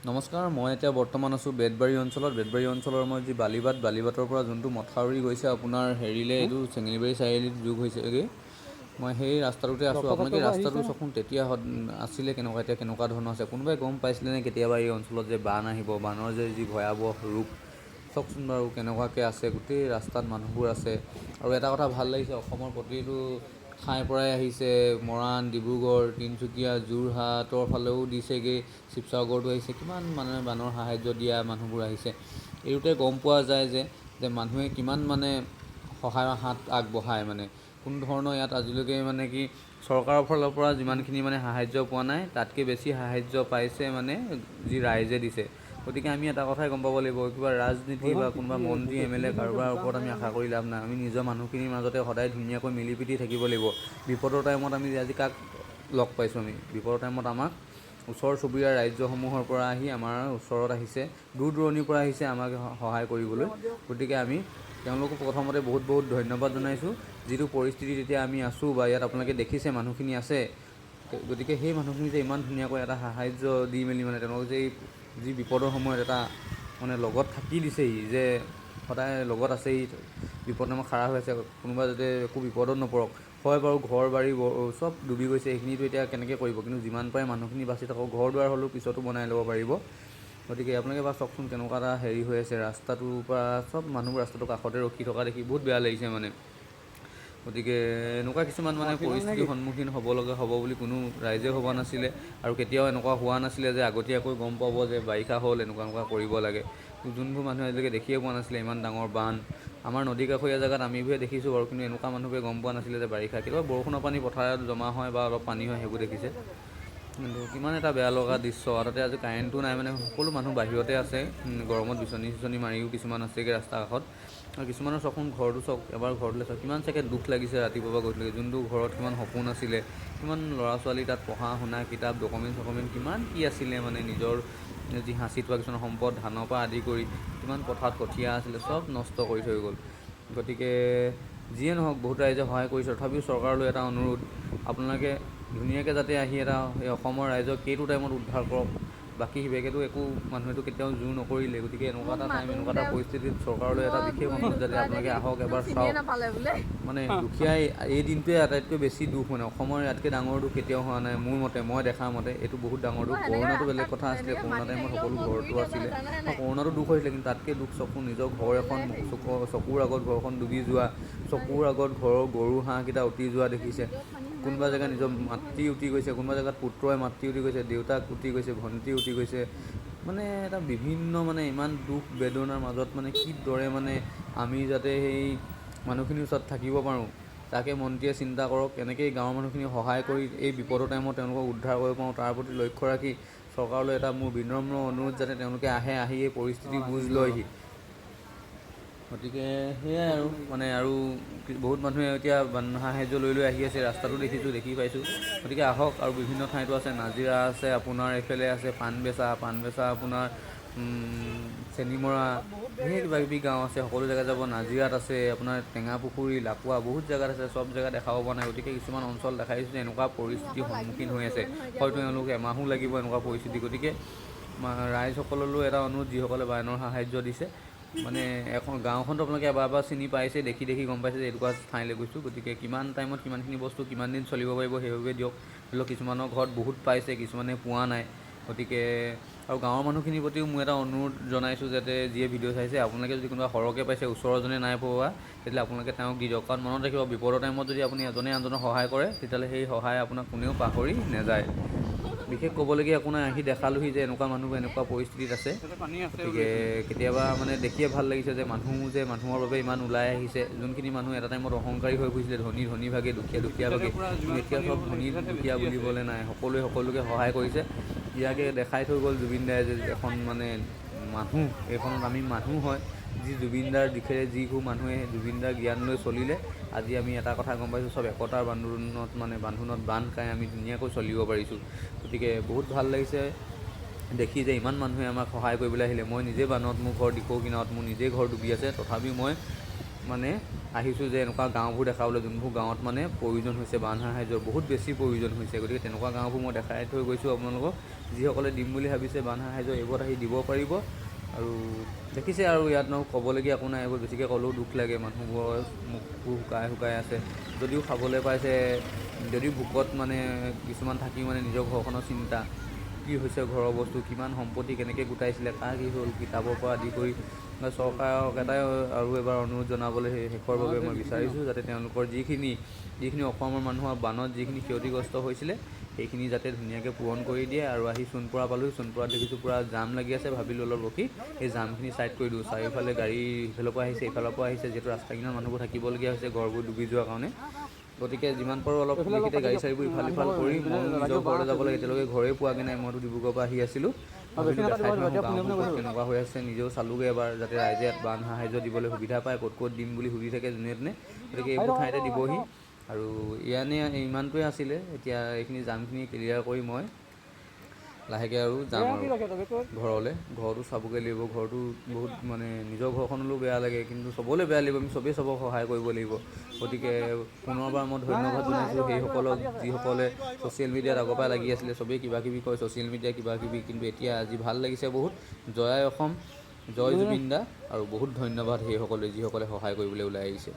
নমস্কাৰ, মই এতিয়া বৰ্তমান আছোঁ বেতবাৰী অঞ্চলত। বেতবাৰী অঞ্চলৰ মই যি বালিবাটৰ পৰা যোনটো মথাউৰি গৈছে আপোনাৰ হেৰিলে, এইটো চেঙেলীবাৰী চাৰিআলিত যোগ হৈছেগৈ। মই সেই ৰাস্তাটোতে আছোঁ। আপোনালোকে ৰাস্তাটো চাওকচোন, তেতিয়া আছিলে কেনেকুৱা, এতিয়া কেনেকুৱা ধৰণৰ আছে। কোনোবাই গম পাইছিলেনে কেতিয়াবা এই অঞ্চলত যে বান আহিব, বানৰ যে যি ভয়াৱহ ৰূপ চাওকচোন বাৰু কেনেকুৱাকৈ আছে। গোটেই ৰাস্তাত মানুহবোৰ আছে। আৰু এটা কথা ভাল লাগিছে, অসমৰ প্ৰতিটো ঠাইৰ পৰাই আহিছে। মৰাণ, ডিব্ৰুগড়, তিনিচুকীয়া, যোৰহাটৰ ফালেও দিছেগৈ, শিৱসাগৰতো আহিছে। কিমান মানুহে বানৰ সাহাৰ্য দিয়া মানুহবোৰ আহিছে। এইটোতে গম পোৱা যায় যে মানুহে কিমান মানে সহায়ৰ হাত আগবঢ়ায়। মানে কোনো ধৰণৰ ইয়াত আজিলৈকে মানে কি চৰকাৰৰ ফালৰ পৰা যিমানখিনি মানে সাহাৰ্য পোৱা নাই, তাতকৈ বেছি সাহাৰ্য পাইছে মানে যি ৰাইজে দিছে। গতিকে আমি এটা কথাই গম পাব লাগিব, কিবা ৰাজনীতি বা কোনোবা মন্ত্ৰী MLA কাৰোবাৰ ওপৰত আমি আশা কৰি লাভ নাই। আমি নিজৰ মানুহখিনিৰ মাজতে সদায় ধুনীয়াকৈ মিলি প্ৰীতি থাকিব লাগিব। বিপদৰ টাইমত আমি আজি কাক লগ পাইছোঁ, আমি বিপদৰ টাইমত আমাক ওচৰ চুবুৰীয়া ৰাজ্যসমূহৰ পৰা আহি আমাৰ ওচৰত আহিছে, দূৰ দূৰণিৰ পৰা আহিছে আমাক সহায় কৰিবলৈ। গতিকে আমি তেওঁলোকক প্ৰথমতে বহুত বহুত ধন্যবাদ জনাইছোঁ। যিটো পৰিস্থিতিত এতিয়া আমি আছোঁ বা ইয়াত আপোনালোকে দেখিছে মানুহখিনি আছে, গতিকে সেই মানুহখিনি যে ইমান ধুনীয়াকৈ এটা সাহাৰ্য দি মেলি মানে তেওঁলোকক যে যি বিপদৰ সময়ত এটা মানে লগত থাকি দিছেহি, যে সদায় লগত আছেহি, বিপদ নামত খাৰা হৈ আছে, কোনোবা যাতে একো বিপদত নপৰক। হয় বাৰু, ঘৰ বাৰী চব ডুবি গৈছে, সেইখিনিতো এতিয়া কেনেকৈ কৰিব, কিন্তু যিমান পাৰে মানুহখিনি বাচি থাকক, ঘৰ দুৱাৰ হ'লেও পিছতো বনাই ল'ব পাৰিব। গতিকে আপোনালোকে এবাৰ চাওকচোন কেনেকুৱা এটা হেৰি হৈ আছে। ৰাস্তাটোৰ পৰা চব মানুহবোৰ ৰাস্তাটোৰ কাষতে ৰখি থকা দেখি বহুত বেয়া লাগিছে মানে। গতিকে এনেকুৱা কিছুমান মানে পৰিস্থিতিৰ সন্মুখীন হ'ব বুলি কোনো ৰাইজে ভবা নাছিলে। আৰু কেতিয়াও এনেকুৱা হোৱা নাছিলে যে আগতীয়াকৈ গম পাব যে বাৰিষা হ'ল, এনেকুৱা কৰিব লাগে। যোনবোৰ মানুহে আজিলৈকে দেখিয়ে পোৱা নাছিলে ইমান ডাঙৰ বান। আমাৰ নদী কাষৰীয়া জেগাত আমিবোৰে দেখিছোঁ বাৰু, কিন্তু এনেকুৱা মানুহবোৰে গম পোৱা নাছিলে যে বাৰিষা কেতিয়াবা বৰষুণৰ পানী পথাৰত জমা হয় বা অলপ পানী হয়, সেইবোৰ দেখিছে। কিন্তু কিমান এটা বেয়া লগা দৃশ্য। তাতে আজি কাৰেণ্টটো নাই, মানে সকলো মানুহ বাহিৰতে আছে, গৰমত বিচনী মাৰিও কিছুমান আছেগৈ ৰাস্তাৰ কাষত। আৰু কিছুমানৰ চাওকচোন ঘৰটো চাওক, এবাৰ ঘৰটোলৈ চাওক, কিমান চাগে দুখ লাগিছে ৰাতিপুৱাৰ পৰা গধূলিলৈকে। যোনটো ঘৰত কিমান সপোন আছিলে, কিমান ল'ৰা ছোৱালী তাত পঢ়া শুনা, কিতাপ, ডকুমেণ্ট কিমান কি আছিলে, মানে নিজৰ যি সাঁচি থোৱা কিছুমান সম্পদ, ধানৰ পৰা আদি কৰি কিমান পথাৰত কঠীয়া আছিলে, চব নষ্ট কৰি থৈ গ'ল। গতিকে যিয়ে নহওক, বহুত ৰাইজে সহায় কৰিছে। তথাপিও চৰকাৰলৈ এটা অনুৰোধ, আপোনালোকে ধুনীয়াকৈ যাতে আহি এটা এই অসমৰ ৰাইজক এইটো টাইমত উদ্ধাৰ কৰক। বাকী সিভাগেতো একো মানুহেতো কেতিয়াও জোৰ নকৰিলে। গতিকে এনেকুৱা এটা টাইম, এনেকুৱা এটা পৰিস্থিতিত চৰকাৰলৈ এটা বিশেষ অনুৰোধ, যাতে আপোনালোকে আহক, এবাৰ চাওক। মানে দুখীয়াই এই দিনটোৱে আটাইতকৈ বেছি দুখ, মানে অসমৰ ইয়াতকৈ ডাঙৰ দুখ কেতিয়াও হোৱা নাই মোৰ মতে, মই দেখা মতে এইটো বহুত ডাঙৰ দুখ। কৰোণাটো বেলেগ কথা আছিলে, কৰোণা টাইমত সকলো ঘৰতো আছিলে, কৰোণাটো দুখ হৈছিলে, কিন্তু তাতকৈ দুখ চকু নিজৰ ঘৰ এখন চকুৰ আগত ঘৰখন ডুবি যোৱা, চকুৰ আগত ঘৰৰ গৰু হাঁহকেইটা উটি যোৱা দেখিছে। কোনোবা জেগাত নিজৰ মাতৃ উটি গৈছে, কোনোবা জেগাত পুত্ৰই মাতৃ উটি গৈছে, দেউতাক উটি গৈছে, ভণ্টি উটি গৈছে। মানে এটা বিভিন্ন মানে ইমান দুখ বেদনাৰ মাজত মানে কিদৰে মানে আমি যাতে সেই মানুহখিনিৰ ওচৰত থাকিব পাৰোঁ, তাকে মন্ত্ৰীয়ে চিন্তা কৰক। এনেকেই গাঁৱৰ মানুহখিনি সহায় কৰি এই বিপদৰ টাইমত তেওঁলোকক উদ্ধাৰ কৰিব পাৰোঁ, তাৰ প্ৰতি লক্ষ্য ৰাখি চৰকাৰলৈ এটা মোৰ বিনম্ৰ অনুৰোধ, যাতে তেওঁলোকে আহি এই পৰিস্থিতি বুজ লয়হি। গতিকে সেয়াই আৰু মানে আৰু বহুত মানুহে এতিয়া সাহাৰ্য লৈ আহি আছে, ৰাস্তাটো দেখিছোঁ, দেখি পাইছোঁ। গতিকে আহক। আৰু বিভিন্ন ঠাইতো আছে, নাজিৰা আছে, আপোনাৰ এইফালে আছে পাণবেচা আপোনাৰ চেনিমৰা, ধেৰ কিবাকিবি গাঁও আছে, সকলো জেগাত যাব। নাজিৰাত আছে আপোনাৰ টেঙাপুখুৰী, লাকুৱা, বহুত জেগাত আছে, চব জেগা দেখাব পৰা নাই। গতিকে কিছুমান অঞ্চল দেখাইছোঁ যে এনেকুৱা পৰিস্থিতিৰ সন্মুখীন হৈ আছে, হয়তো তেওঁলোক এমাহো লাগিব এনেকুৱা পৰিস্থিতি। গতিকে ৰাইজসকললৈ এটা অনুৰোধ, যিসকলে বানৰ সাহাৰ্য দিছে, মানে এখন গাঁওখনতো আপোনালোকে এবাৰ চিনি পাইছে, দেখি গম পাইছে যে এনেকুৱা ঠাইলৈ গৈছোঁ। গতিকে কিমান টাইমত কিমানখিনি বস্তু কিমান দিন চলিব পাৰিব, সেইবাবে দিয়ক। ধৰি লওক কিছুমানৰ ঘৰত বহুত পাইছে, কিছুমানে পোৱা নাই। গতিকে আৰু গাঁৱৰ মানুহখিনিৰ প্ৰতিও মই এটা অনুৰোধ জনাইছোঁ, যাতে যিয়ে ভিডিঅ' চাইছে, আপোনালোকে যদি কোনোবা সৰহকৈ পাইছে, ওচৰজনে নাই পোৱা, তেতিয়াহ'লে আপোনালোকে তেওঁক দি দিয়ক। কাৰণ মনত ৰাখিব, বিপদৰ টাইমত যদি আপুনি এজনে আনজনক সহায় কৰে, তেতিয়াহ'লে সেই সহায় আপোনাক কোনেও পাহৰি নাযায়। বিশেষ ক'বলগীয়া একো নাই, আহি দেখালোহি যে এনেকুৱা মানুহবোৰ এনেকুৱা পৰিস্থিতিত আছে। গতিকে কেতিয়াবা মানে দেখিয়ে ভাল লাগিছে যে মানুহৰ বাবে ইমান ওলাই আহিছে। যোনখিনি মানুহ এটা টাইমত অহংকাৰী হৈ ফুৰিছিলে, ধনী ভাগে, দুখীয়া ভাগে, কিন্তু এতিয়া চব ধনী দুখীয়া বুলিবলৈ নাই, সকলোকে সহায় কৰিছে। ইয়াকে দেখাই থৈ গ'ল জুবিন দায়ে যে এখন মানে মানুহ, এইখনত আমি মানুহ হয়। যি জুবিন দাৰ দিশেৰে যিবোৰ মানুহে জুবিন দাৰ জ্ঞান লৈ চলিলে, আজি আমি এটা কথা গম পাইছোঁ, চব একতাৰ বান্ধোনত বান্ধ খাই আমি ধুনীয়াকৈ চলিব পাৰিছোঁ। গতিকে বহুত ভাল লাগিছে দেখি যে ইমান মানুহে আমাক সহায় কৰিবলৈ আহিলে। মই নিজে বানত, মোৰ ঘৰ দিখৌ কিনাৰত, মোৰ নিজে ঘৰ ডুবি আছে, তথাপিও মই মানে আহিছোঁ যে এনেকুৱা গাঁওবোৰ দেখাবলৈ, যোনবোৰ গাঁৱত মানে প্ৰয়োজন হৈছে বান সাহাৰ্য্যৰ বহুত বেছি প্ৰয়োজন হৈছে। গতিকে তেনেকুৱা গাঁওবোৰ মই দেখাই থৈ গৈছোঁ আপোনালোকক। যিসকলে দিম বুলি ভাবিছে বান সাহাৰ্য এইবোৰত আহি দিব পাৰিব। আৰু দেখিছে আৰু ইয়াত ক'বলগীয়া একো নাই, এইবোৰ বেছিকৈ ক'লেও দুখ লাগে, মানুহবোৰৰ মুখবোৰ শুকাই আছে, যদিও খাবলৈ পাইছে, যদিও ভোকত মানে কিছুমান থাকি মানে নিজৰ ঘৰখনৰ চিন্তা, কি হৈছে ঘৰৰ বস্তু, কিমান সম্পত্তি কেনেকৈ গোটাইছিলে, কাৰ কি হ'ল, কিতাপৰ পৰা আদি কৰি চৰকাৰক এটাই আৰু এবাৰ অনুৰোধ জনাবলৈ শেষৰ বাবে মই বিচাৰিছোঁ, যাতে তেওঁলোকৰ যিখিনি অসমৰ মানুহৰ বানত যিখিনি ক্ষতিগ্ৰস্ত হৈছিলে সেইখিনি যাতে ধুনীয়াকৈ পূৰণ কৰি দিয়ে। আৰু আহি সোণপৰা পালোঁ, সোণপৰাত দেখিছোঁ পূৰা জাম লাগি আছে, ভাবিলোঁ অলপ ৰখি এই জামখিনি ছাইড কৰি দিওঁ, চাৰিওফালে গাড়ী ইফালৰ পৰা আহিছে ইফালৰ পৰা আহিছে, যিহেতু ৰাস্তা কিনাৰত মানুহবোৰ থাকিবলগীয়া হৈছে ঘৰবোৰ ডুবি যোৱাৰ কাৰণে। গতিকে যিমান পাৰোঁ অলপ এইখিনিতে গাড়ী চাড়ীবোৰ ইফাল সিফাল কৰি ময়ো নিজৰ ঘৰলৈ যাব লাগে, এতিয়ালৈকে ঘৰেই পোৱাগৈ নাই, মইতো ডিব্ৰুগড়ৰ পৰা আহি আছিলোঁ, ভাবিলোঁ দেখাই থৈ আহোঁ গাঁওবোৰ কেনেকুৱা হৈ আছে, নিজেও চালোগৈ এবাৰ, যাতে ৰাইজে ইয়াত বান সাহাৰ্য দিবলৈ সুবিধা পায়, ক'ত দিম বুলি সুধি থাকে যোনে তোনে, গতিকে এইবোৰ ঠাইতে দিবহি। আৰু ইমানটোৱে আছিলে, এতিয়া এইখিনি জামখিনি ক্লিয়াৰ কৰি মই লাহেকৈ আৰু যাম আৰু ঘৰলৈ, ঘৰটো চাবগৈ লাগিব, ঘৰটো বহুত মানে নিজৰ ঘৰখনলৈও বেয়া লাগে, কিন্তু চবলৈ বেয়া লাগিব, আমি চবেই চবক সহায় কৰিব লাগিব। গতিকে পুনৰবাৰ মই ধন্যবাদ জনাইছোঁ সেইসকলক যিসকলে ছ'চিয়েল মিডিয়াত আগৰ পৰাই লাগি আছিলে, চবেই কিবাকিবি কয় ছ'চিয়েল মিডিয়া কিবাকিবি, কিন্তু এতিয়া আজি ভাল লাগিছে বহুত, জয় অসম, জয় জুবিন দা, আৰু বহুত ধন্যবাদ সেইসকলে যিসকলে সহায় কৰিবলৈ ওলাই আহিছে।